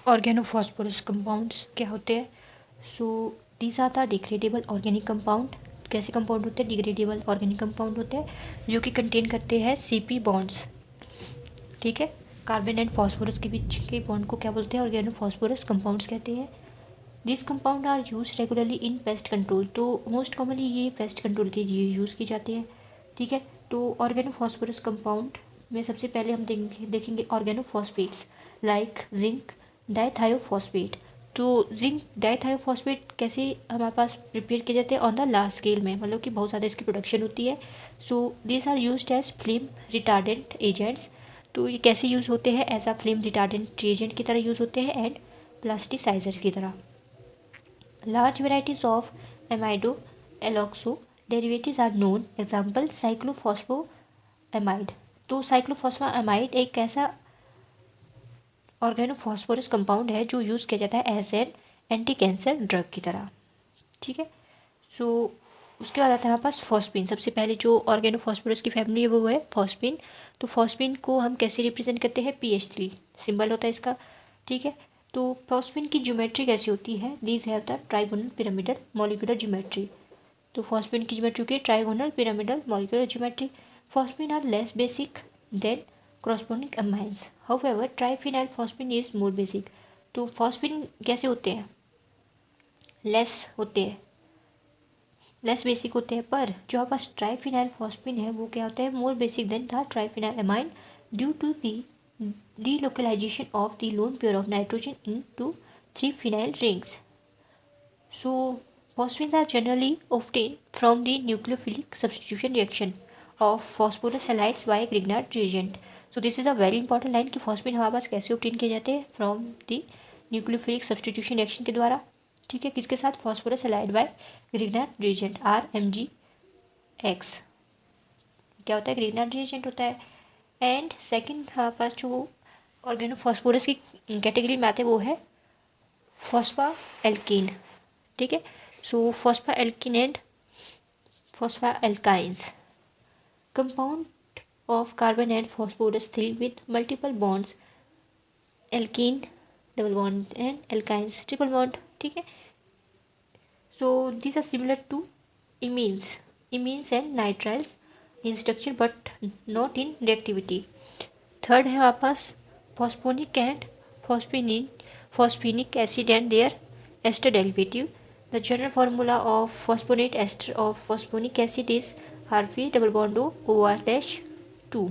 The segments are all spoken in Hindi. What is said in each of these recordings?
ऑर्गेनोफॉस्फोरस कंपाउंड्स क्या होते हैं? So these are the degradable organic compound. कैसे कंपाउंड होते हैं? डिग्रेडेबल ऑर्गेनिक कंपाउंड होते हैं जो कि कंटेन करते हैं CP बॉन्ड्स। ठीक है, कार्बन एंड फॉस्फोरस के बीच के बॉन्ड को क्या बोलते हैं? ऑर्गेनोफॉस्फोरस कंपाउंड्स कहते हैं। This compound are use regularly in pest control. तो मोस्ट कॉमनली ये पेस्ट कंट्रोल के लिए यूज़ की जाती है। ठीक है, तो ऑर्गेनोफॉस्फोरस कंपाउंड में सबसे पहले हम देखेंगे ऑर्गेनोफॉस्फेट्स लाइक जिंक डाइथायोफॉस्फेट। तो जिंक डाइथायोफॉस्फेट कैसे हमारे पास प्रिपेयर किए जाते हैं? ऑन द लार्ज स्केल में, मतलब कि बहुत ज़्यादा इसकी प्रोडक्शन होती है। So this are used as flame retardant agents. तो ये कैसे यूज़ होते हैं? As a flame retardant agent की तरह यूज़ होते हैं एंड प्लास्टिसाइजर की तरह। Large varieties of amido alkoxo derivatives are known. Example cyclophosphamide. तो साइक्लोफॉस्फोएमाइड एक ऐसा ऑर्गेनोफॉस्फोरस कंपाउंड है जो यूज़ किया जाता है as an anti cancer drug की तरह। ठीक है, सो उसके बाद आता है हमारे पास फॉस्फीन। सबसे पहले जो ऑर्गेनोफॉस्फोरस की फैमिली है वो है फॉस्फीन। तो फॉस्फीन को हम कैसे रिप्रेजेंट करते हैं? PH3 सिंबल होता है इसका। ठीक है, तो फॉस्फीन की ज्योमेट्री कैसी होती है? These have the trigonal pyramidal molecular geometry. तो फॉस्फीन की ज्योमेट्री होती है trigonal pyramidal molecular geometry. Phosphine are less basic than corresponding amines. However, triphenylphosphine is more basic. तो फॉस्फीन कैसे होते हैं? लेस होते हैं, लेस बेसिक होते हैं, पर जो हमारे पास ट्राइफिनाइलफॉस्फीन है वो क्या होता है? More basic than the triphenylamine due to the delocalisation of the lone pair of nitrogen in two 3 phenyl rings. So phosphines are generally obtained from the nucleophilic substitution reaction of phosphorus halides by Grignard reagent. So this is a very important line कि phosphine हमारे पास कैसे obtain किए जाते हैं? From the nucleophilic substitution reaction के द्वारा. ठीक है, किसके साथ? phosphorus halide by Grignard reagent RMGX. क्या होता है? Grignard reagent होता है. एंड सेकेंड हमारे पास जो ऑर्गेनोफॉस्फोरस की कैटेगरी में आते हैं वो है फॉस्फाएल्कीन. ठीक है, so phosphaalkene and phosphaalkynes compound of carbon and phosphorus 3 with multiple bonds. Alkene double bond and alkynes triple bond. ठीक है, so this are similar to imines and nitriles in structure but not in reactivity. Third है हमारे पास phosphonic and phosphinic acid and their ester derivative. The general formula of phosphonate ester of phosphonic acid is Rv double bond O OR-2.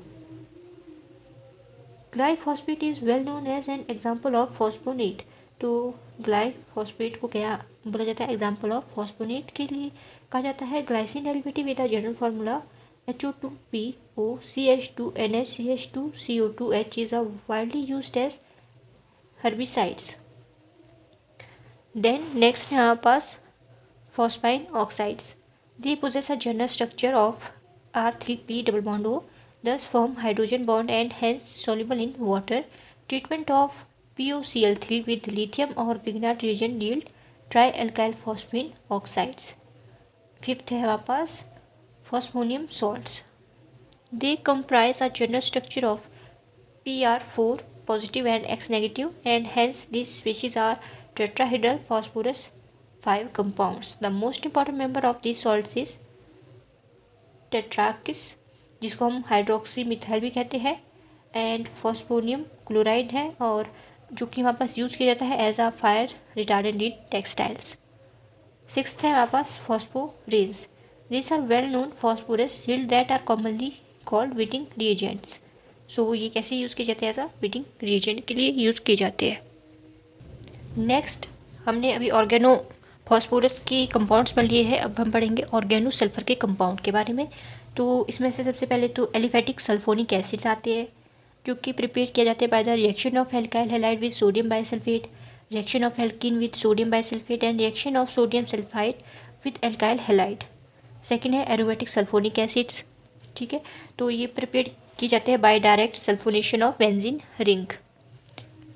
Glyphosate is well known as an example of phosphonate. तो ग्लाइफॉस्फेट को क्या बोला जाता है? एग्जाम्पल ऑफ फॉस्फोनेट के लिए कहा जाता है. Glycine derivative with the general formula HO2PO CH2NH CH2CO2H is a widely used as herbicides. Then next है हमारे पास phosphine oxides. They possess a general structure of R3P double bond O, thus form hydrogen bond and hence soluble in water. Treatment of POCl3 with lithium or Grignard reagent yield trialkyl phosphine oxides. Fifth है हमारे पास phosphonium salts. They comprise a general structure of PR4 positive and X negative, and hence these species are tetrahedral phosphorus 5 compounds. The most important member of these salts is tetrakis, जिसको हम हाइड्रोक्सी मिथाइल भी कहते हैं, एंड फॉस्फोनियम क्लोराइड है, और जो कि हमारे पास यूज़ किया जाता है as a fire retardant in textiles. Sixth है हमारे पास फॉस्फोरेन्स. These are well known phosphorus yield that are commonly called Wittig reagents. So ये कैसे यूज़ किए जाते हैं? ऐसा Wittig reagent के लिए यूज़ किए जाते हैं. नेक्स्ट हमने अभी ऑर्गेनो फॉस्फोरस की कंपाउंड्स पढ़ लिए हैं. अब हम पढ़ेंगे ऑर्गेनो सल्फर के कंपाउंड के बारे में. तो इसमें से सबसे पहले तो एलिफेटिक सल्फोनिक एसिड्स आते हैं जो कि प्रिपेयर किया जाते हैं by the reaction of alkyl halide with sodium bisulphate, reaction of alkene with sodium bisulphate and reaction of sodium sulphide with alkyl halide. Second है एरोमेटिक सल्फोनिक एसिड्स. ठीक है, तो ये प्रिपेयर किए जाते हैं by direct sulphonation of benzene ring.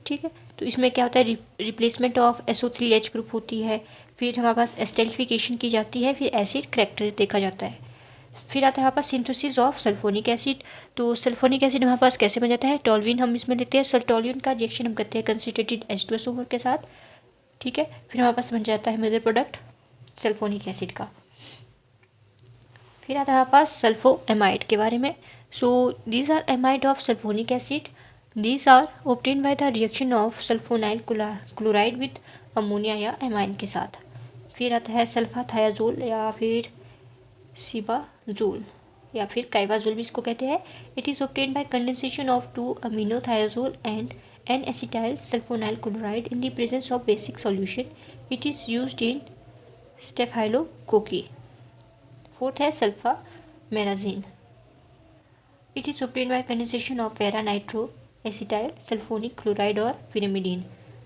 ठीक है, तो इसमें क्या होता है? रिप्लेसमेंट ऑफ SO3H ग्रुप होती है, फिर हमारे पास एस्टेरिफिकेशन की जाती है, फिर एसिड करैक्टर देखा जाता है. फिर आता है हमारे पास सिंथेसिस ऑफ सल्फोनिक एसिड। तो सल्फोनिक एसिड हमारे पास कैसे बन जाता है, टोल्यूइन हम इसमें लेते हैं, टोल्यूइन का रिएक्शन हम करते हैं कंसनट्रेटेड H2SO4 के साथ, ठीक है। फिर हमारे पास बन जाता है मेजर प्रोडक्ट सल्फोनिक एसिड का। फिर आता है हमारे पास सल्फो एमाइड के बारे में। So these are amide of sulphonic acid, these are obtain by the reaction of sulphonyl chloride with ammonia या एमाइन के साथ। फिर आता है सल्फा थायाजोल या फिर सिबाजोल या फिर काइबाजोल भी इसको कहते हैं। It is obtain by condensation of 2 amino thiazole and N acetyl sulfonyl chloride in the presence of basic solution. It is used in staphylococci. Fourth है sulfamerazine. It is obtain by condensation of para nitro acetyl sulfonic chloride और पिरामिडीन।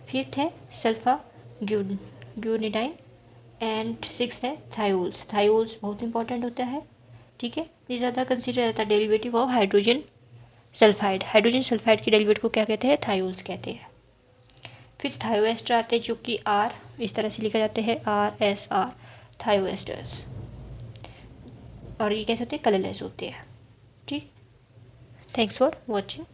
फिफ्थ है सल्फा ग्यूनिडाइन एंड सिक्स है थायोल्स। थायोल्स बहुत इंपॉर्टेंट होता है, ठीक है। ये ज़्यादा कंसिडर रहता है derivative of hydrogen sulphide. Hydrogen sulphide के डेरिवेटिव को क्या कहते हैं, थायोल्स कहते हैं। फिर थायोएस्टर आते हैं जो कि R इस तरह से लिखा जाते हैं RSR थायोएस्टर्स, और ये कैसे होते हैं, कलरलेस होते हैं, ठीक। Thanks for watching.